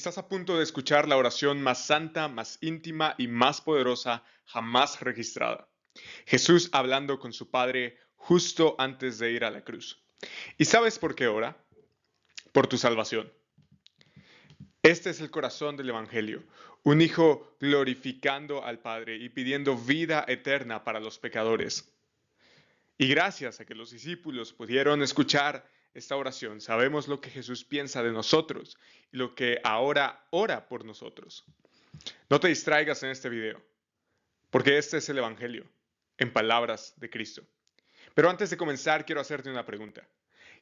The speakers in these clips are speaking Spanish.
Estás a punto de escuchar la oración más santa, más íntima y más poderosa jamás registrada. Jesús hablando con su Padre justo antes de ir a la cruz. ¿Y sabes por qué ora? Por tu salvación. Este es el corazón del Evangelio, un hijo glorificando al Padre y pidiendo vida eterna para los pecadores. Y gracias a que los discípulos pudieron escuchar esta oración, sabemos lo que Jesús piensa de nosotros y lo que ahora ora por nosotros. No te distraigas en este video, porque este es el Evangelio, en palabras de Cristo. Pero antes de comenzar, quiero hacerte una pregunta.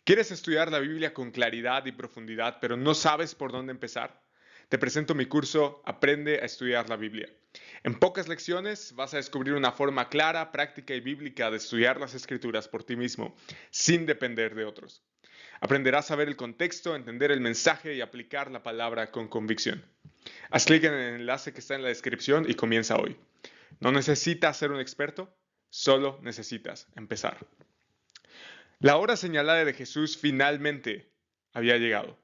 ¿Quieres estudiar la Biblia con claridad y profundidad, pero no sabes por dónde empezar? Te presento mi curso Aprende a estudiar la Biblia. En pocas lecciones vas a descubrir una forma clara, práctica y bíblica de estudiar las Escrituras por ti mismo, sin depender de otros. Aprenderás a ver el contexto, entender el mensaje y aplicar la palabra con convicción. Haz clic en el enlace que está en la descripción y comienza hoy. No necesitas ser un experto, solo necesitas empezar. La hora señalada de Jesús finalmente había llegado.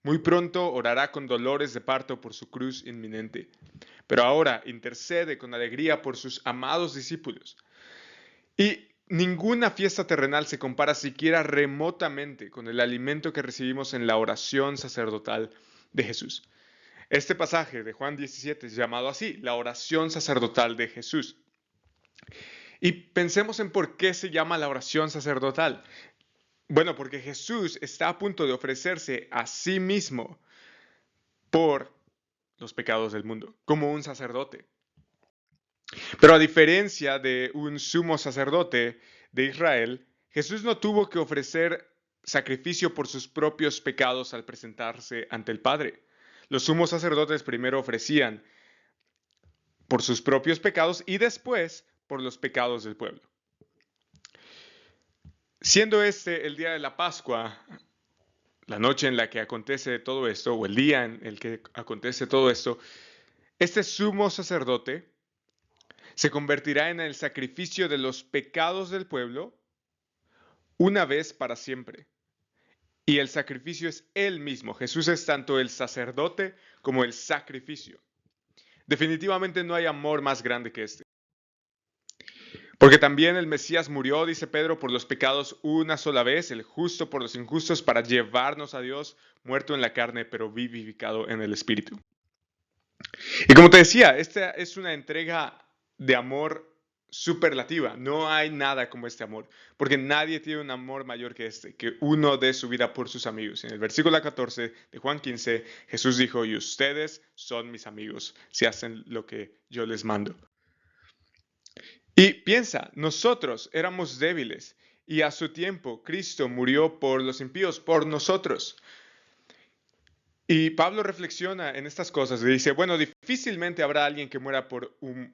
Muy pronto orará con dolores de parto por su cruz inminente, pero ahora intercede con alegría por sus amados discípulos. Y ninguna fiesta terrenal se compara siquiera remotamente con el alimento que recibimos en la oración sacerdotal de Jesús. Este pasaje de Juan 17 es llamado así, la oración sacerdotal de Jesús. Y pensemos en por qué se llama la oración sacerdotal. Bueno, porque Jesús está a punto de ofrecerse a sí mismo por los pecados del mundo, como un sacerdote. Pero a diferencia de un sumo sacerdote de Israel, Jesús no tuvo que ofrecer sacrificio por sus propios pecados al presentarse ante el Padre. Los sumos sacerdotes primero ofrecían por sus propios pecados y después por los pecados del pueblo. Siendo este el día de la Pascua, la noche en la que acontece todo esto, o el día en el que acontece todo esto, este sumo sacerdote se convertirá en el sacrificio de los pecados del pueblo una vez para siempre. Y el sacrificio es él mismo. Jesús es tanto el sacerdote como el sacrificio. Definitivamente no hay amor más grande que este. Porque también el Mesías murió, dice Pedro, por los pecados una sola vez, el justo por los injustos, para llevarnos a Dios, muerto en la carne, pero vivificado en el Espíritu. Y como te decía, esta es una entrega de amor superlativa. No hay nada como este amor, porque nadie tiene un amor mayor que este, que uno dé su vida por sus amigos. En el versículo 14 de Juan 15, Jesús dijo, y ustedes son mis amigos si hacen lo que yo les mando. Y piensa, nosotros éramos débiles y a su tiempo Cristo murió por los impíos, por nosotros. Y Pablo reflexiona en estas cosas y dice, bueno, difícilmente habrá alguien que muera por un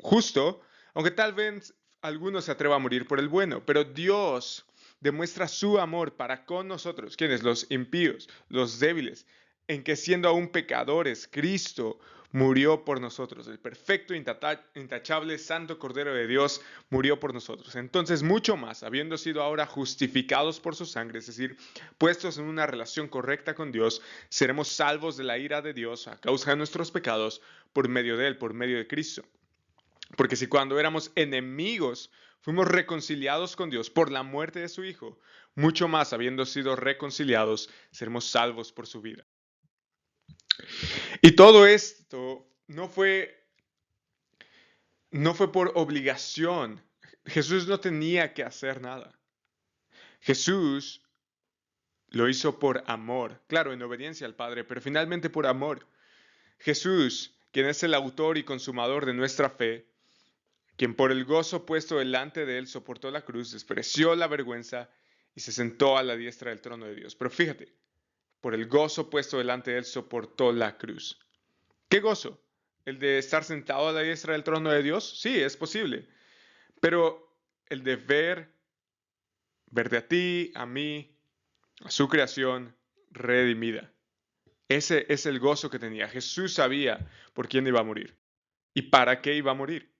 justo, aunque tal vez alguno se atreva a morir por el bueno, pero Dios demuestra su amor para con nosotros, quienes los impíos, los débiles, en que siendo aún pecadores, Cristo murió por nosotros. El perfecto, intachable, santo Cordero de Dios murió por nosotros. Entonces, mucho más, habiendo sido ahora justificados por su sangre, es decir, puestos en una relación correcta con Dios, seremos salvos de la ira de Dios a causa de nuestros pecados por medio de Él, por medio de Cristo. Porque si cuando éramos enemigos fuimos reconciliados con Dios por la muerte de su Hijo, mucho más, habiendo sido reconciliados, seremos salvos por su vida. Y todo esto no fue por obligación. Jesús no tenía que hacer nada. Jesús lo hizo por amor, claro, en obediencia al Padre, pero finalmente por amor. Jesús, quien es el autor y consumador de nuestra fe, quien por el gozo puesto delante de él soportó la cruz, despreció la vergüenza y se sentó a la diestra del trono de Dios. Pero fíjate, por el gozo puesto delante de él soportó la cruz. ¿Qué gozo? ¿El de estar sentado a la diestra del trono de Dios? Sí, es posible. Pero el de verte a ti, a mí, a su creación redimida. Ese es el gozo que tenía. Jesús sabía por quién iba a morir y para qué iba a morir.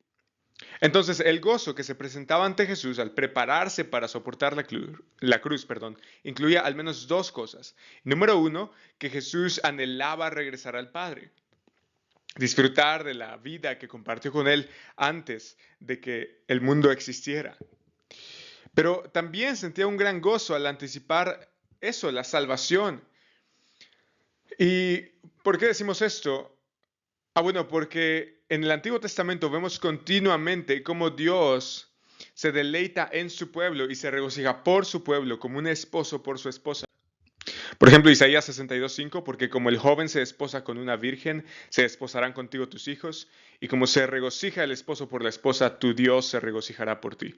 Entonces, el gozo que se presentaba ante Jesús al prepararse para soportar la cruz, incluía al menos dos cosas. Número uno, que Jesús anhelaba regresar al Padre, disfrutar de la vida que compartió con Él antes de que el mundo existiera. Pero también sentía un gran gozo al anticipar eso, la salvación. ¿Y por qué decimos esto? Bueno, porque en el Antiguo Testamento vemos continuamente cómo Dios se deleita en su pueblo y se regocija por su pueblo como un esposo por su esposa. Por ejemplo, Isaías 62:5, porque como el joven se desposa con una virgen, se desposarán contigo tus hijos, y como se regocija el esposo por la esposa, tu Dios se regocijará por ti.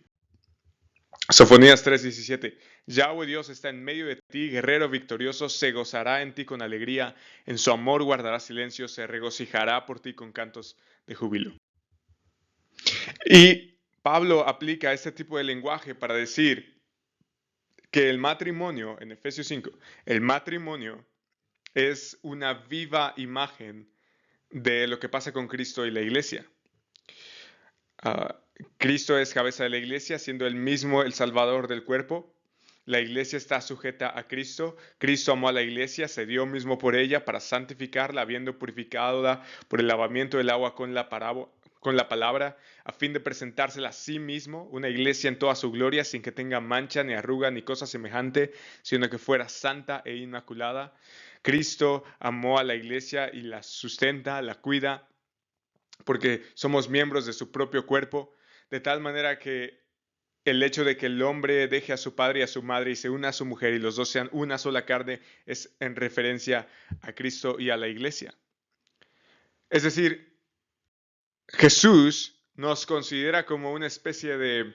Sofonías 3:17. Yahweh Dios está en medio de ti, guerrero victorioso, se gozará en ti con alegría, en su amor guardará silencio, se regocijará por ti con cantos de júbilo. Y Pablo aplica este tipo de lenguaje para decir que el matrimonio, en Efesios 5, el matrimonio es una viva imagen de lo que pasa con Cristo y la iglesia. Uh, Cristo es cabeza de la iglesia, siendo él mismo el salvador del cuerpo. La iglesia está sujeta a Cristo. Cristo amó a la iglesia, se dio mismo por ella para santificarla, habiendo purificado por el lavamiento del agua con la palabra, a fin de presentársela a sí mismo, una iglesia en toda su gloria, sin que tenga mancha, ni arruga, ni cosa semejante, sino que fuera santa e inmaculada. Cristo amó a la iglesia y la sustenta, la cuida, porque somos miembros de su propio cuerpo, de tal manera que el hecho de que el hombre deje a su padre y a su madre y se una a su mujer y los dos sean una sola carne es en referencia a Cristo y a la iglesia. Es decir, Jesús nos considera como una especie de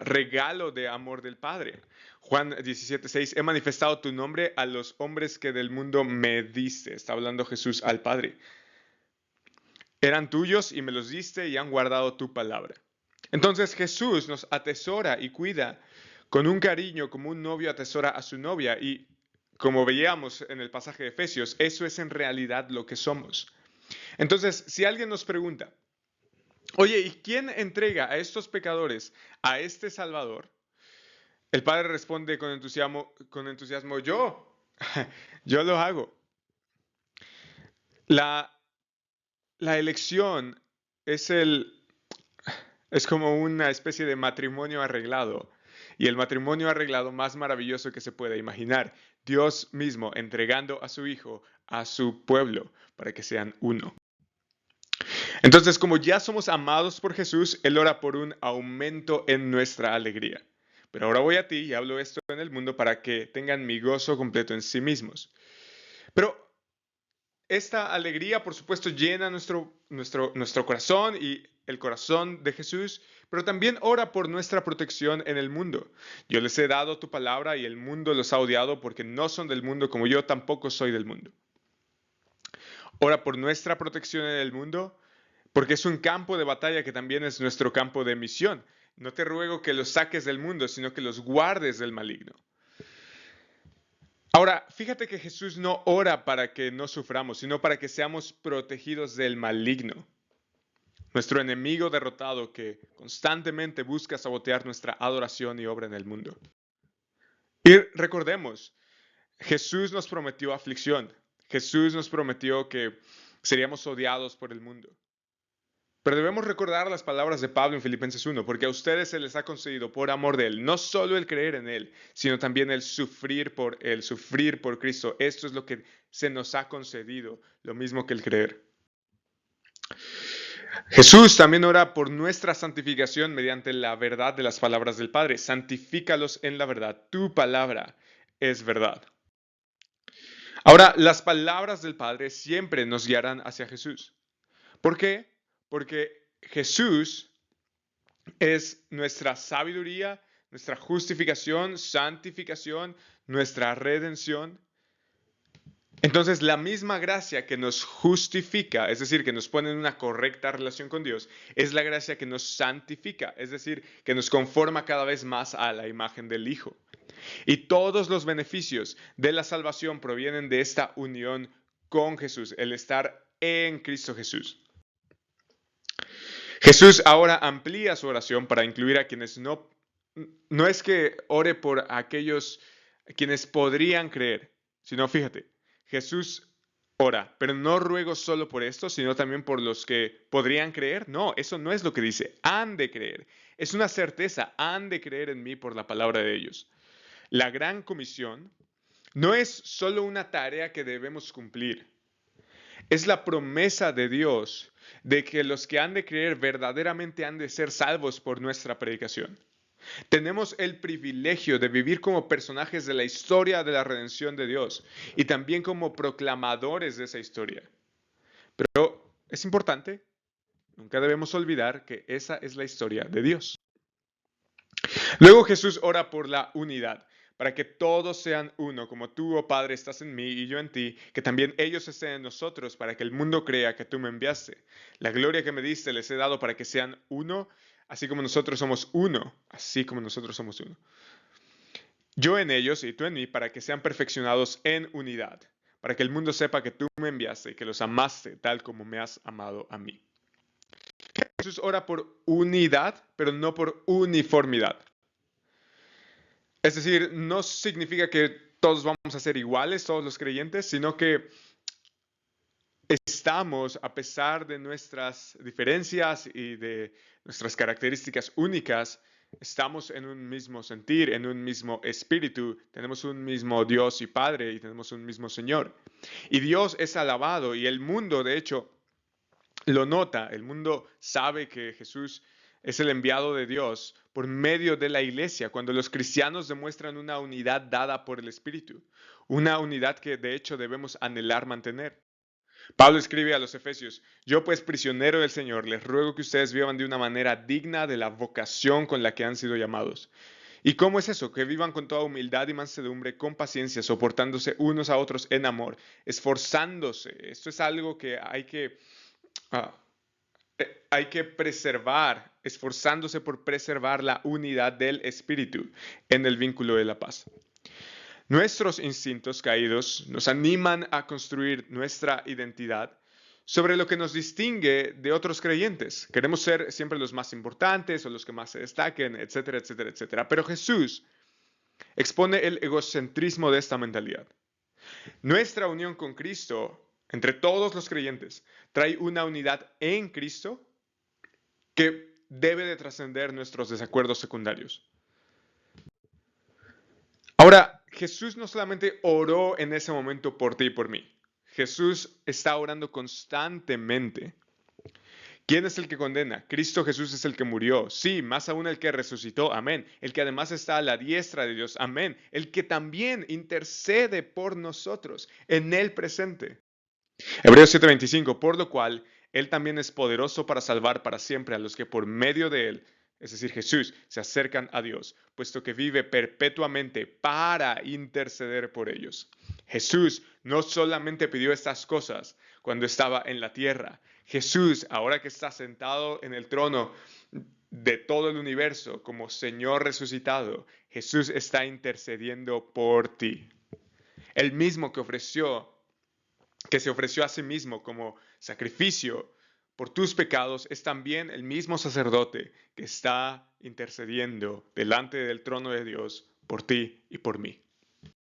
regalo de amor del Padre. Juan 17:6, he manifestado tu nombre a los hombres que del mundo me diste. Está hablando Jesús al Padre. Eran tuyos y me los diste y han guardado tu palabra. Entonces Jesús nos atesora y cuida con un cariño como un novio atesora a su novia, y como veíamos en el pasaje de Efesios, eso es en realidad lo que somos. Entonces, si alguien nos pregunta, oye, ¿y quién entrega a estos pecadores a este Salvador? El Padre responde con entusiasmo, yo lo hago. La elección es es como una especie de matrimonio arreglado. Y el matrimonio arreglado más maravilloso que se pueda imaginar. Dios mismo entregando a su Hijo, a su pueblo, para que sean uno. Entonces, como ya somos amados por Jesús, Él ora por un aumento en nuestra alegría. Pero ahora voy a ti y hablo esto en el mundo para que tengan mi gozo completo en sí mismos. Pero esta alegría, por supuesto, llena nuestro corazón y el corazón de Jesús, pero también ora por nuestra protección en el mundo. Yo les he dado tu palabra y el mundo los ha odiado porque no son del mundo como yo tampoco soy del mundo. Ora por nuestra protección en el mundo porque es un campo de batalla que también es nuestro campo de misión. No te ruego que los saques del mundo, sino que los guardes del maligno. Ahora, fíjate que Jesús no ora para que no suframos, sino para que seamos protegidos del maligno, nuestro enemigo derrotado que constantemente busca sabotear nuestra adoración y obra en el mundo. Y recordemos, Jesús nos prometió aflicción, Jesús nos prometió que seríamos odiados por el mundo. Pero debemos recordar las palabras de Pablo en Filipenses 1, porque a ustedes se les ha concedido por amor de Él, no solo el creer en Él, sino también el sufrir por Él, sufrir por Cristo. Esto es lo que se nos ha concedido, lo mismo que el creer. Jesús también ora por nuestra santificación mediante la verdad de las palabras del Padre. Santifícalos en la verdad. Tu palabra es verdad. Ahora, las palabras del Padre siempre nos guiarán hacia Jesús. ¿Por qué? Porque Jesús es nuestra sabiduría, nuestra justificación, santificación, nuestra redención. Entonces, la misma gracia que nos justifica, es decir, que nos pone en una correcta relación con Dios, es la gracia que nos santifica, es decir, que nos conforma cada vez más a la imagen del Hijo. Y todos los beneficios de la salvación provienen de esta unión con Jesús, el estar en Cristo Jesús. Jesús ahora amplía su oración para incluir a quienes no es que ore por aquellos quienes podrían creer, sino fíjate, Jesús ora, pero no ruego solo por esto, sino también por los que podrían creer. No, eso no es lo que dice, han de creer. Es una certeza, han de creer en mí por la palabra de ellos. La gran comisión no es solo una tarea que debemos cumplir, es la promesa de Dios de que los que han de creer verdaderamente han de ser salvos por nuestra predicación. Tenemos el privilegio de vivir como personajes de la historia de la redención de Dios y también como proclamadores de esa historia. Pero es importante, nunca debemos olvidar que esa es la historia de Dios. Luego Jesús ora por la unidad, para que todos sean uno, como tú, oh Padre, estás en mí y yo en ti, que también ellos estén en nosotros, para que el mundo crea que tú me enviaste. La gloria que me diste les he dado para que sean uno, así como nosotros somos uno, así como nosotros somos uno. Yo en ellos y tú en mí, para que sean perfeccionados en unidad, para que el mundo sepa que tú me enviaste y que los amaste tal como me has amado a mí. Jesús ora por unidad, pero no por uniformidad. Es decir, no significa que todos vamos a ser iguales, todos los creyentes, sino que estamos, a pesar de nuestras diferencias y de nuestras características únicas, estamos en un mismo sentir, en un mismo espíritu, tenemos un mismo Dios y Padre y tenemos un mismo Señor. Y Dios es alabado y el mundo, de hecho, lo nota, el mundo sabe que Jesús es el enviado de Dios por medio de la iglesia, cuando los cristianos demuestran una unidad dada por el Espíritu, una unidad que de hecho debemos anhelar mantener. Pablo escribe a los Efesios: yo pues prisionero del Señor, les ruego que ustedes vivan de una manera digna de la vocación con la que han sido llamados. ¿Y cómo es eso? Que vivan con toda humildad y mansedumbre, con paciencia, soportándose unos a otros en amor, esforzándose. Esto es algo que ah, hay que preservar, esforzándose por preservar la unidad del espíritu en el vínculo de la paz. Nuestros instintos caídos nos animan a construir nuestra identidad sobre lo que nos distingue de otros creyentes. Queremos ser siempre los más importantes o los que más se destaquen, etcétera, etcétera, etcétera. Pero Jesús expone el egocentrismo de esta mentalidad. Nuestra unión con Cristo, entre todos los creyentes, trae una unidad en Cristo que debe de trascender nuestros desacuerdos secundarios. Ahora, Jesús no solamente oró en ese momento por ti y por mí. Jesús está orando constantemente. ¿Quién es el que condena? Cristo Jesús es el que murió. Sí, más aún el que resucitó. Amén. El que además está a la diestra de Dios. Amén. El que también intercede por nosotros en el presente. Hebreos 7:25, por lo cual Él también es poderoso para salvar para siempre a los que por medio de Él, es decir, Jesús, se acercan a Dios, puesto que vive perpetuamente para interceder por ellos. Jesús no solamente pidió estas cosas cuando estaba en la tierra. Jesús, ahora que está sentado en el trono de todo el universo como Señor resucitado, Jesús está intercediendo por ti. El mismo que se ofreció a sí mismo como sacrificio por tus pecados, es también el mismo sacerdote que está intercediendo delante del trono de Dios por ti y por mí.